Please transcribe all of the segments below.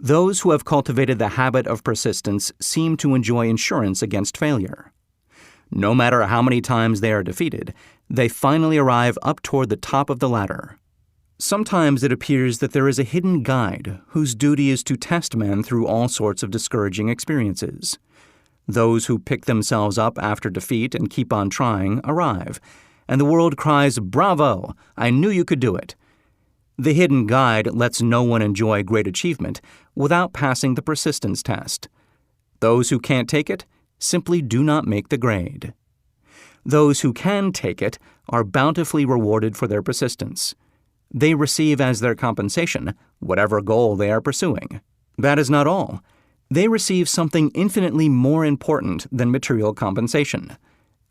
Those who have cultivated the habit of persistence seem to enjoy insurance against failure. No matter how many times they are defeated, they finally arrive up toward the top of the ladder. Sometimes it appears that there is a hidden guide whose duty is to test men through all sorts of discouraging experiences. Those who pick themselves up after defeat and keep on trying arrive, and the world cries, "Bravo! I knew you could do it." The hidden guide lets no one enjoy great achievement without passing the persistence test. Those who can't take it simply do not make the grade. Those who can take it are bountifully rewarded for their persistence. They receive as their compensation whatever goal they are pursuing. That is not all. They receive something infinitely more important than material compensation: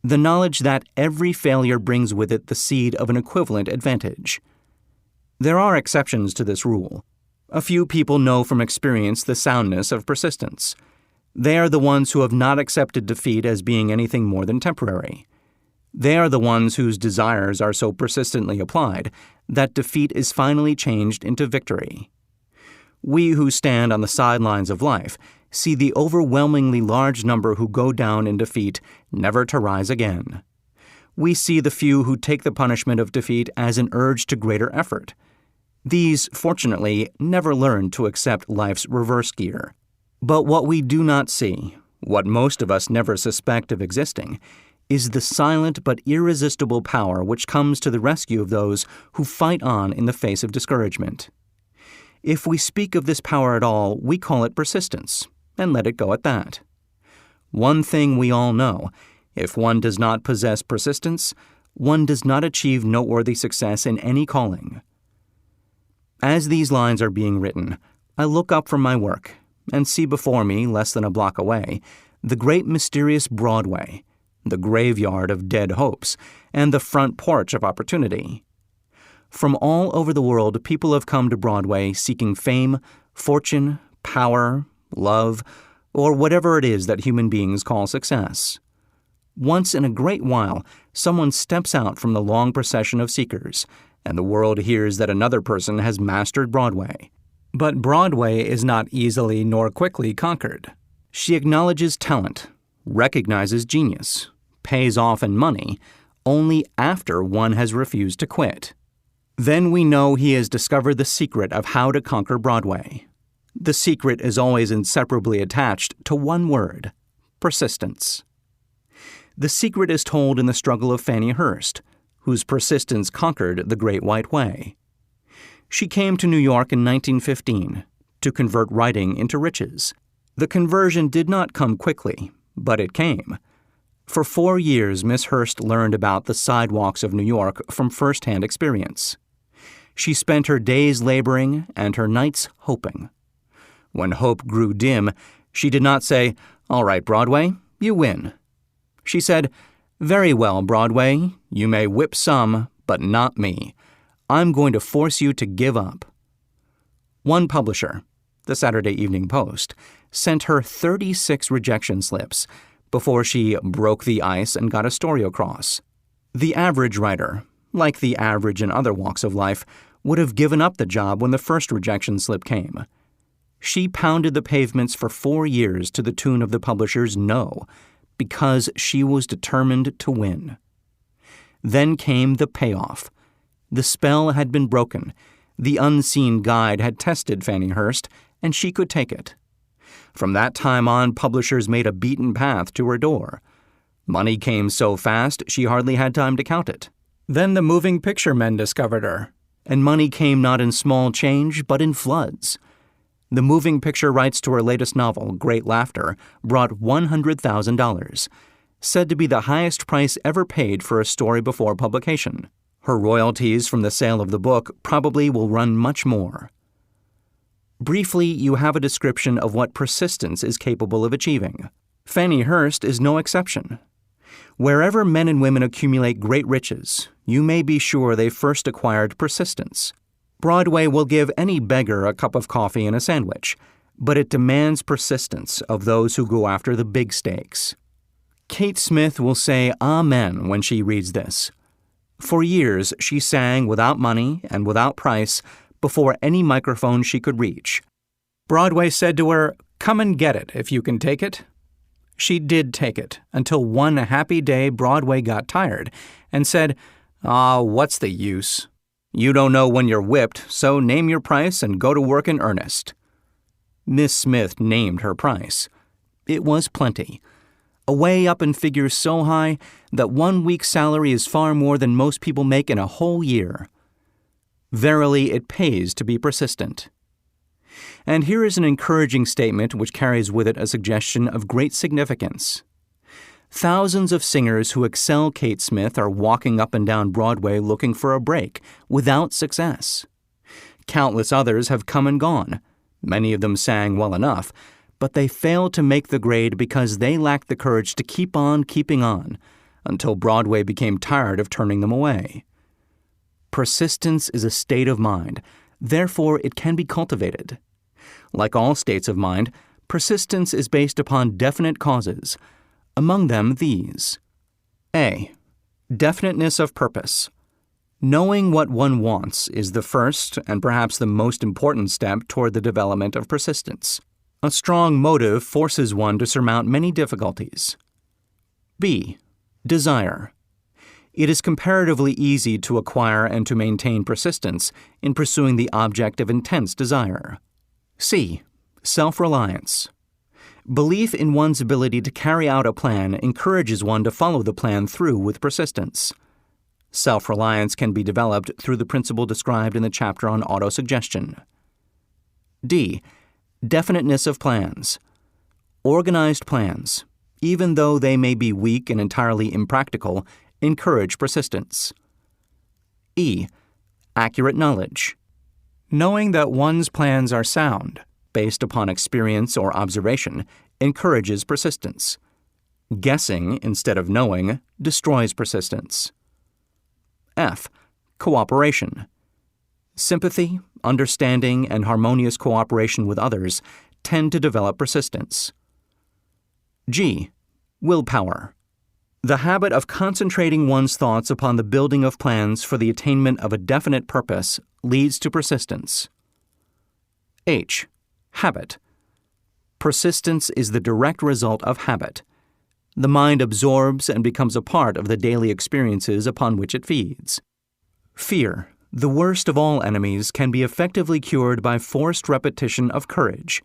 the knowledge that every failure brings with it the seed of an equivalent advantage. There are exceptions to this rule. A few people know from experience the soundness of persistence. They are the ones who have not accepted defeat as being anything more than temporary. They are the ones whose desires are so persistently applied that defeat is finally changed into victory. We who stand on the sidelines of life see the overwhelmingly large number who go down in defeat, never to rise again. We see the few who take the punishment of defeat as an urge to greater effort. These, fortunately, never learn to accept life's reverse gear. But what we do not see, what most of us never suspect of existing, is the silent but irresistible power which comes to the rescue of those who fight on in the face of discouragement. If we speak of this power at all, we call it persistence, and let it go at that. One thing we all know: if one does not possess persistence, one does not achieve noteworthy success in any calling. As these lines are being written, I look up from my work and see before me, less than a block away, the great mysterious Broadway, the graveyard of dead hopes, and the front porch of opportunity. From all over the world, people have come to Broadway seeking fame, fortune, power, love, or whatever it is that human beings call success. Once in a great while, someone steps out from the long procession of seekers, and the world hears that another person has mastered Broadway. But Broadway is not easily nor quickly conquered. She acknowledges talent, recognizes genius, pays off in money, only after one has refused to quit. Then we know he has discovered the secret of how to conquer Broadway. The secret is always inseparably attached to one word: persistence. The secret is told in the struggle of Fannie Hurst, whose persistence conquered the Great White Way. She came to New York in 1915 to convert writing into riches. The conversion did not come quickly, but it came. For 4 years, Miss Hurst learned about the sidewalks of New York from first-hand experience. She spent her days laboring and her nights hoping. When hope grew dim, she did not say, "All right, Broadway, you win." She said, "Very well, Broadway, you may whip some, but not me. I'm going to force you to give up." One publisher, the Saturday Evening Post, sent her 36 rejection slips before she broke the ice and got a story across. The average writer, like the average in other walks of life, would have given up the job when the first rejection slip came. She pounded the pavements for 4 years to the tune of the publisher's no, because she was determined to win. Then came the payoff. The spell had been broken. The unseen guide had tested Fannie Hurst, and she could take it. From that time on, publishers made a beaten path to her door. Money came so fast she hardly had time to count it. Then the moving picture men discovered her, and money came not in small change, but in floods. The moving picture rights to her latest novel, Great Laughter, brought $100,000, said to be the highest price ever paid for a story before publication. Her royalties from the sale of the book probably will run much more. Briefly, you have a description of what persistence is capable of achieving. Fannie Hurst is no exception. Wherever men and women accumulate great riches, you may be sure they first acquired persistence. Broadway will give any beggar a cup of coffee and a sandwich, but it demands persistence of those who go after the big stakes. Kate Smith will say amen when she reads this. For years, she sang without money and without price before any microphone she could reach. Broadway said to her, "Come and get it if you can take it." She did take it, until one happy day Broadway got tired and said, "What's the use? You don't know when you're whipped, so name your price and go to work in earnest." Miss Smith named her price. It was plenty. Away up in figures so high that 1 week's salary is far more than most people make in a whole year. Verily, it pays to be persistent. And here is an encouraging statement which carries with it a suggestion of great significance. Thousands of singers who excel Kate Smith are walking up and down Broadway looking for a break, without success. Countless others have come and gone. Many of them sang well enough, but they failed to make the grade because they lacked the courage to keep on keeping on, until Broadway became tired of turning them away. Persistence is a state of mind, therefore it can be cultivated. Like all states of mind, persistence is based upon definite causes, among them these. A. Definiteness of purpose. Knowing what one wants is the first and perhaps the most important step toward the development of persistence. A strong motive forces one to surmount many difficulties. B. Desire. It is comparatively easy to acquire and to maintain persistence in pursuing the object of intense desire. C. Self-reliance. Belief in one's ability to carry out a plan encourages one to follow the plan through with persistence. Self-reliance can be developed through the principle described in the chapter on autosuggestion. D. Definiteness of plans. Organized plans, even though they may be weak and entirely impractical, encourage persistence. E. Accurate knowledge. Knowing that one's plans are sound, based upon experience or observation, encourages persistence. Guessing instead of knowing destroys persistence. F. Cooperation. Sympathy, understanding, and harmonious cooperation with others tend to develop persistence. G. Willpower. The habit of concentrating one's thoughts upon the building of plans for the attainment of a definite purpose leads to persistence. H. Habit. Persistence is the direct result of habit. The mind absorbs and becomes a part of the daily experiences upon which it feeds. Fear, the worst of all enemies, can be effectively cured by forced repetition of courage.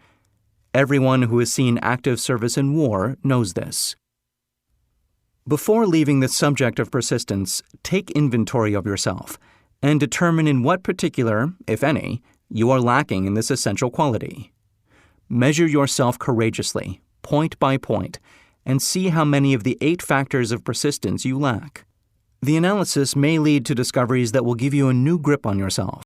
Everyone who has seen active service in war knows this. Before leaving the subject of persistence, take inventory of yourself and determine in what particular, if any, you are lacking in this essential quality. Measure yourself courageously, point by point, and see how many of the 8 factors of persistence you lack. The analysis may lead to discoveries that will give you a new grip on yourself.